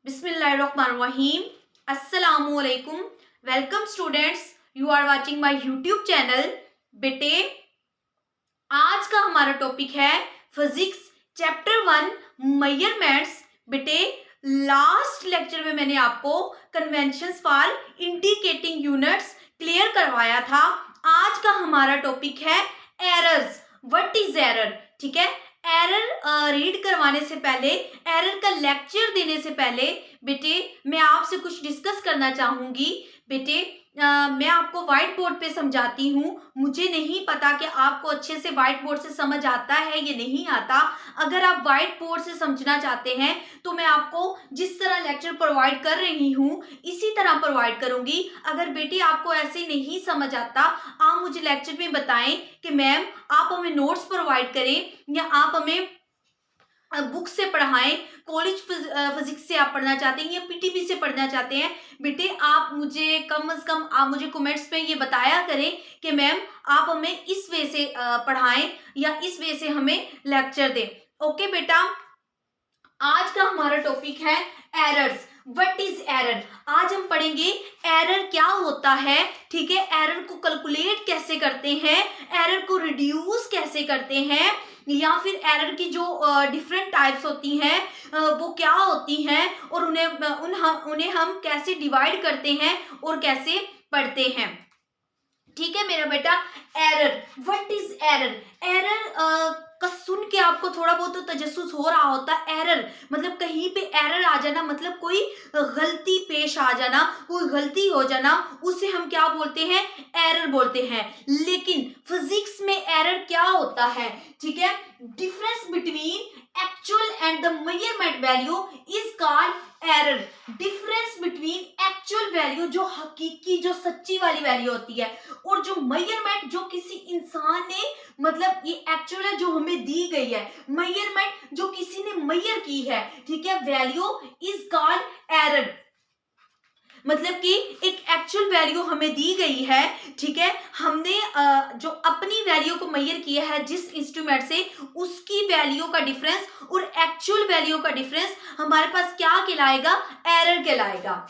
Bismillahirrahmanirrahim. Assalamualaikum. Welcome students. You are watching my YouTube channel. बेटे आज का हमारा टॉपिक है फिजिक्स चैप्टर 1 मेजरमेंट्स। बेटे लास्ट लेक्चर में मैंने आपको conventions for indicating units clear करवाया था। आज का हमारा टॉपिक है एरर्स। What is error? ठीक है, एरर रीड करवाने से पहले, एरर का लेक्चर देने से पहले बेटे मैं आपसे कुछ डिस्कस करना चाहूंगी। बेटे मैं आपको व्हाइट बोर्ड पे समझाती हूँ। मुझे नहीं पता कि आपको अच्छे से व्हाइट बोर्ड से समझ आता है या नहीं आता। अगर आप व्हाइट बोर्ड से समझना चाहते हैं तो मैं आपको जिस तरह लेक्चर प्रोवाइड कर रही हूँ इसी तरह प्रोवाइड करूंगी। अगर बेटे आपको ऐसे नहीं समझ आता, आप मुझे लेक्चर में बताएं कि मैम आप हमें नोट्स प्रोवाइड करें या आप हमें बुक से पढ़ाएं, कॉलेज फिजिक्स से आप पढ़ना चाहते हैं या पीटीबी से पढ़ना चाहते हैं। बेटे आप मुझे कम से कम आप मुझे कमेंट्स पे ये बताया करें कि मैम आप हमें इस वे से पढ़ाएं या इस वे से हमें लेक्चर दें। ओके बेटा, आज का हमारा टॉपिक है एरर्स। What is error? आज हम पढ़ेंगे एरर क्या होता है। ठीक है, एरर को कैलकुलेट कैसे करते हैं, एरर को रिड्यूस कैसे करते हैं, या फिर एरर की जो डिफरेंट टाइप्स होती हैं वो क्या होती हैं और उन्हें हम कैसे डिवाइड करते हैं और कैसे पढ़ते हैं। ठीक है मेरा बेटा, error. What is error? Error का सुन के आपको थोड़ा बहुत तो तजस्सुस हो रहा होता है। एरर मतलब कहीं पे एरर आ जाना, मतलब कोई गलती पेश आ जाना, कोई गलती हो जाना, उसे हम क्या बोलते हैं? एरर बोलते हैं। लेकिन फिजिक्स में एरर क्या होता है? ठीक है, difference between actual and the measurement value is called error. Difference between actual value, जो हकीकी जो सच्ची वाली वैल्यू होती है, और जो मेजरमेंट जो किसी इंसान ने, मतलब ये एक्चुअल है जो हमें दी गई है, मेजरमेंट जो किसी ने मेजर की है, ठीक है, वैल्यू इज कॉल्ड एरर। मतलब कि एक एक्चुअल वैल्यू हमें दी गई है, ठीक है, हमने जो अपनी वैल्यू को मेजर किया है जिस इंस्ट्रूमेंट से, उसकी वैल्यू का डिफरेंस और एक्चुअल वैल्यू का डिफरेंस हमारे पास क्या कहलाएगा? एरर कहलाएगा।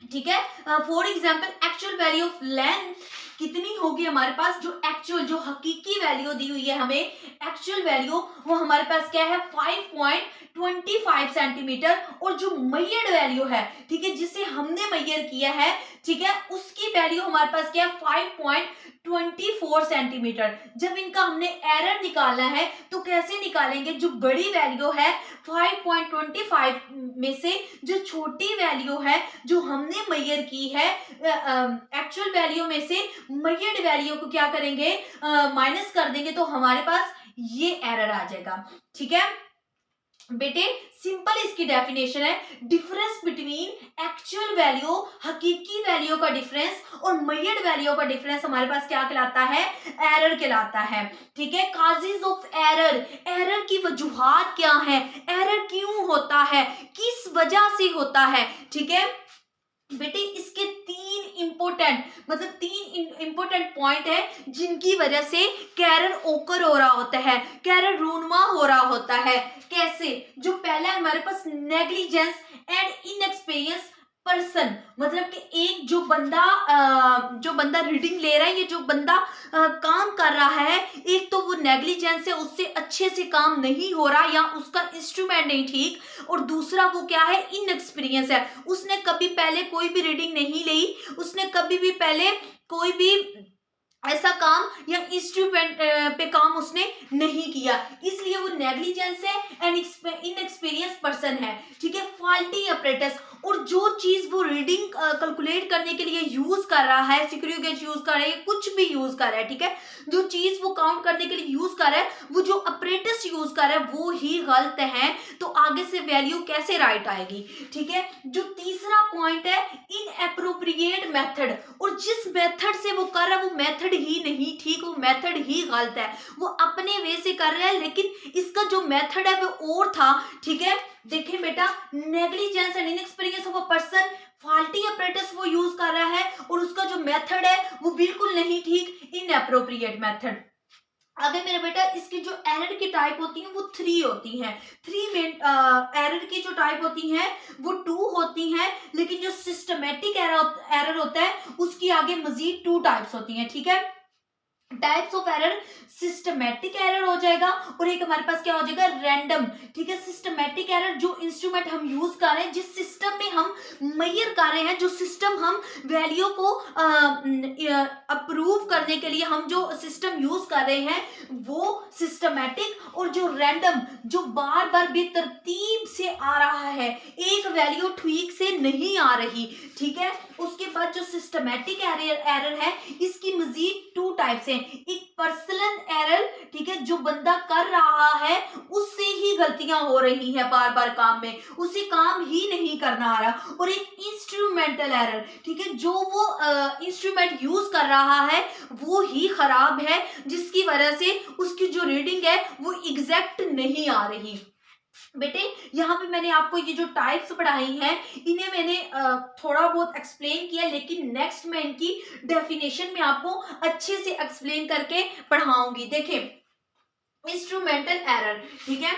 ठीक है, for example actual value of length कितनी होगी हमारे पास? जो एक्चुअल जो हकीकी वैल्यू दी हुई है हमें, एक्चुअल वैल्यू वो हमारे पास क्या है? 5.25 सेंटीमीटर। और जो मेजर्ड वैल्यू है, ठीक है, जिसे हमने मेजर किया है, ठीक है, उसकी वैल्यू हमारे पास क्या है? 5.24 सेंटीमीटर। जब इनका हमने एरर निकालना है तो कैसे निकालेंगे? जो बड़ी वैल्यू है 5.25 में से जो छोटी वैल्यू है जो हमने मेजर की है एक्चुअल वैल्यू में से, मेजर्ड वैल्यू को क्या करेंगे? माइनस कर देंगे, तो हमारे पास ये एरर आ जाएगा। ठीक है बेटे, सिंपल इसकी डेफिनेशन है, डिफरेंस बिटवीन एक्चुअल वैल्यू, हकीकी वैल्यू का डिफरेंस, और मेजर्ड वैल्यू का डिफरेंस हमारे पास क्या कहलाता है? एरर कहलाता है। ठीक है, काजेज ऑफ एरर, एरर की वजूहात क्या है, एरर क्यों होता है, किस वजह से होता है। ठीक है बेटे, इसके तीन इंपोर्टेंट पॉइंट है जिनकी वजह से कैरर ओकर हो रहा होता है, कैरर रूनमा हो रहा होता है। कैसे? जो पहला है हमारे पास नेग्लिजेंस एंड इनएक्सपीरियंस पर्सन, मतलब कि एक जो बंदा रीडिंग ले रहा है, ये जो बंदा काम कर रहा है, एक तो वो नेग्लिजेंस है, उससे अच्छे से काम नहीं हो रहा या उसका इंस्ट्रूमेंट नहीं ठीक, और दूसरा वो क्या है? इनएक्सपीरियंस है, उसने कभी पहले कोई भी रीडिंग नहीं ली, उसने कभी भी पहले कोई भी ऐसा काम या इंस्ट्रूमेंट पे काम उसने नहीं किया, इसलिए वो नेग्लिजेंस है एंड इनएक्सपीरियंस पर्सन है। ठीक है, फॉल्टी अपरेटस, और जो चीज वो रीडिंग कैलकुलेट करने के लिए यूज कर रहा है, सिक्योर गेज यूज कर रहा है, कुछ भी यूज कर रहा है, ठीक है, जो चीज वो काउंट करने के लिए यूज कर रहा है, वो जो अपरेटस यूज कर रहा है वो ही गलत है, तो आगे से वैल्यू कैसे राइट आएगी। ठीक है, जो तीसरा पॉइंट है इनएप्रोप्रिएट मेथड, और जिस मेथड से वो कर रहा है वो मेथड ही नहीं ठीक, वो मेथड ही गलत है, वो अपने वे से कर रहा है लेकिन इसका जो मेथड है वो और था। ठीक है, देखें बेटा, negligence and inexperience of a person, faulty apparatus वो यूज कर रहा है और उसका जो मेथड है वो बिल्कुल नहीं ठीक, इनएप्रोप्रिएट मेथड। आगे मेरे बेटा इसकी जो एरर की टाइप होती है वो 3 होती हैं। 3 मेन एरर की जो टाइप होती हैं वो 2 होती हैं, लेकिन जो सिस्टमेटिक एरर होता है उसकी आगे मजीद 2 टाइप्स होती हैं। ठीक है, types of error, systematic error हो जाएगा और एक हमारे पास क्या हो जाएगा, रैंडम। ठीक है, सिस्टमेटिक एरर जो इंस्ट्रूमेंट हम यूज कर रहे हैं, जिस सिस्टम में हम मेजर कर रहे हैं, जो सिस्टम हम वैल्यू को अप्रूव करने के लिए हम जो सिस्टम यूज कर रहे हैं वो सिस्टमेटिक, और जो रैंडम जो बार बार बेतरतीब से आ रहा है, एक वैल्यू ठीक से नहीं आ रही। ठीक है, उसके बाद जो सिस्टमेटिक एरर है इसकी मजीद 2 टाइप्स हैं। एक पर्सनल एरर, ठीक है, जो बंदा कर रहा है उससे ही गलतियां हो रही हैं बार बार काम में, उसे काम ही नहीं करना आ रहा। और एक इंस्ट्रूमेंटल एरर, ठीक है, जो वो इंस्ट्रूमेंट यूज कर रहा है वो ही खराब है, जिसकी वजह से उसकी जो रीडिंग है वो एग्जैक्ट नहीं आ रही। बेटे यहाँ पे मैंने आपको ये जो टाइप्स पढ़ाई हैं इन्हें मैंने थोड़ा बहुत एक्सप्लेन किया, लेकिन नेक्स्ट मैं इनकी डेफिनेशन में आपको अच्छे से एक्सप्लेन करके पढ़ाऊंगी। देखें इंस्ट्रूमेंटल एरर, ठीक है,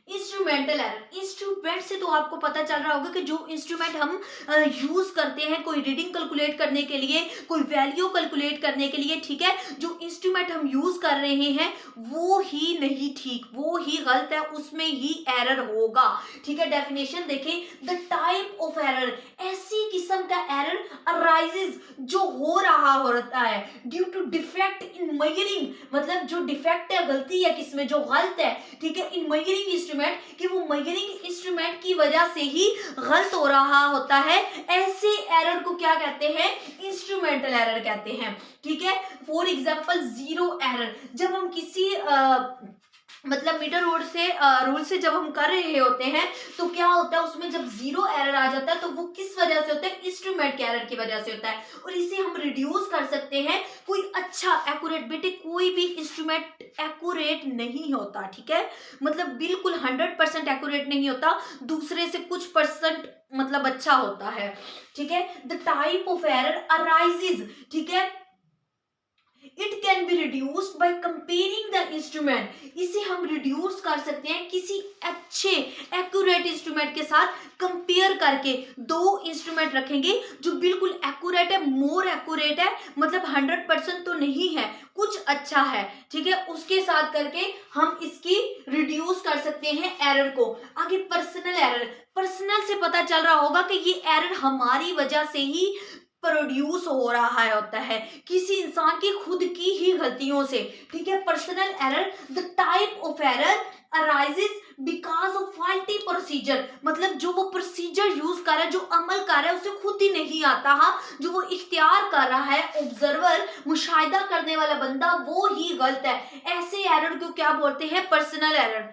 इंस्ट्रूमेंटल एरर, इंस्ट्रूमेंट से तो आपको पता चल रहा होगा कि जो इंस्ट्रूमेंट हम यूज करते हैं कोई रीडिंग कैलकुलेट करने के लिए, कोई वैल्यू कैलकुलेट करने के लिए, ठीक है, जो इंस्ट्रूमेंट हम यूज कर रहे हैं वो ही नहीं ठीक, वो ही गलत है, उसमें ही एरर होगा। ठीक है, डेफिनेशन देखें, द टाइप ऑफ एरर, ऐसी किस्म का एरर अराइजेज जो हो रहा होता है due to defect in measuring, मतलब जो डिफेक्ट है, गलती है किसमें, जो गलत है, ठीक है, इन मेजरिंग कि वो मेजरिंग इंस्ट्रूमेंट की वजह से ही गलत हो रहा होता है, ऐसे एरर को क्या कहते हैं, इंस्ट्रूमेंटल एरर कहते हैं। ठीक है, फॉर एग्जांपल जीरो एरर, जब हम किसी मतलब मीटर रूल से जब हम कर रहे होते हैं तो क्या होता है उसमें जब जीरो एरर आ जाता है तो वो किस वजह से होता है, इंस्ट्रूमेंट के एरर की वजह से होता है, और इसे हम रिड्यूस कर सकते हैं। कोई अच्छा एक्यूरेट, बेटे कोई भी इंस्ट्रूमेंट एक्यूरेट नहीं होता, ठीक है, मतलब बिल्कुल 100% एक्यूरेट नहीं होता, दूसरे से कुछ परसेंट मतलब अच्छा होता है। ठीक है, the type of error arises, ठीक है, it can be reduced by comparing the instrument, इसे हम रिड्यूस कर सकते हैं किसी अच्छे एक्यूरेट इंस्ट्रूमेंट के साथ कंपेयर करके। दो इंस्ट्रूमेंट रखेंगे जो बिल्कुल एक्यूरेट है, मोर एक्यूरेट है, मतलब 100% तो नहीं है, कुछ अच्छा है, ठीक है, उसके साथ करके हम इसकी रिड्यूस कर सकते हैं एरर को। आगे पर्सनल एरर, पर्सनल से पता चल रहा होगा कि ये एरर हमारी वजह से ही प्रोड्यूस हो रहा है, होता है किसी इंसान की खुद की ही गलतियों से। ठीक है, personal error, the type of error arises because of faulty procedure, मतलब जो वो प्रोसीजर यूज कर रहा है, जो अमल कर रहा है उसे खुद ही नहीं आता, हाँ, जो वो इख्तियार कर रहा है, ऑब्जर्वर, मुशाहिदा करने वाला बंदा, वो ही गलत है। ऐसे एरर को क्या बोलते हैं, पर्सनल एरर।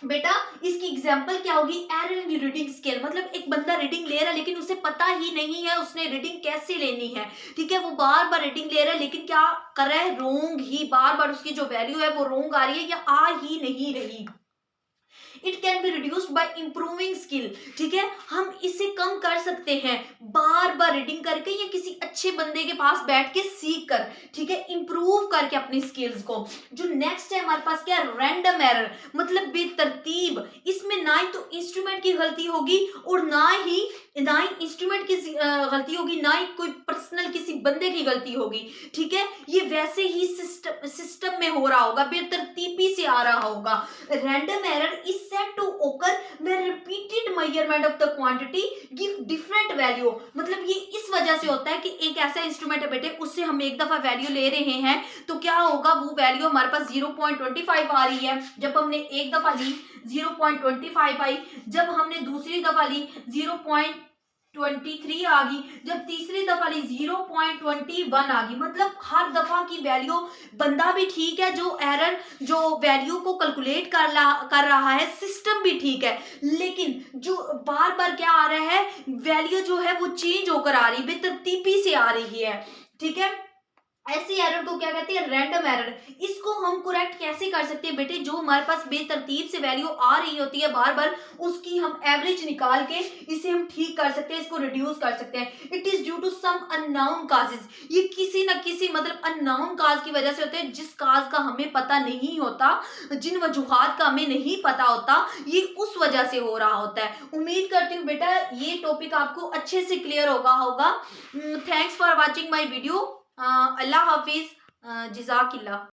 बेटा इसकी एग्जांपल क्या होगी, एरर इन रीडिंग स्केल, मतलब एक बंदा रीडिंग ले रहा है लेकिन उसे पता ही नहीं है उसने रीडिंग कैसे लेनी है। ठीक है, वो बार बार रीडिंग ले रहा है लेकिन क्या कर रहा है, रोंग ही, बार बार उसकी जो वैल्यू है वो रोंग आ रही है या आ ही नहीं रही। It can be reduced by improving skill, ठीक है, हम इसे कम कर सकते हैं बार बार रीडिंग करके या किसी अच्छे बंदे के पास बैठ के सीख कर, ठीक है, इंप्रूव करके अपनी स्किल्स को। जो नेक्स्ट है हमारे पास क्या, रैंडम एरर, मतलब बेतरतीब, इसमें ना ही तो इंस्ट्रूमेंट की गलती होगी और ना ही इंस्ट्रूमेंट की गलती होगी, ना ही कोई पर्सनल किसी बंदे की गलती होगी। ठीक है, ये वैसे ही सिस्टम में हो रहा होगा, बेतरतीबी से आ रहा होगा। Random error is said to occur when repeated measurement of the quantity give different value, मतलब ये इस वजह से होता है कि एक ऐसा इंस्ट्रूमेंट है बेटे, उससे हम एक दफा वैल्यू ले रहे हैं तो क्या होगा, वो वैल्यू हमारे पास 0.25 आ रही है, जब हमने एक दफा ली 0.25 आई, जब हमने दूसरी दफा ली 0.23 आ गई, जब तीसरी दफा ली 0.21 आ गई, मतलब हर दफा की वैल्यू, बंदा भी ठीक है जो एरर जो वैल्यू को कैलकुलेट कर रहा है, सिस्टम भी ठीक है, लेकिन जो बार बार क्या आ रहा है, वैल्यू जो है वो चेंज होकर आ रही है, बेतरतीबी से आ रही है। ठीक है, ऐसी एरर को क्या कहते हैं, रैंडम एरर। इसको हम करेक्ट कैसे कर सकते हैं बेटे, जो हमारे पास बेतरतीब से वैल्यू आ रही होती है बार बार, उसकी हम एवरेज निकाल के इसे हम ठीक कर सकते हैं, इसको रिड्यूस कर सकते हैं। It is due to some unknown causes, ये किसी न किसी मतलब अननोन काज की वजह से होते हैं, जिस काज का हमें पता नहीं होता, जिन वजूहात का हमें नहीं पता होता, ये उस वजह से हो रहा होता है। उम्मीद करती हूँ बेटा ये टॉपिक आपको अच्छे से क्लियर होगा। Thanks for watching my video. अल्लाह हाफिज, जज़ाकिल्लाह।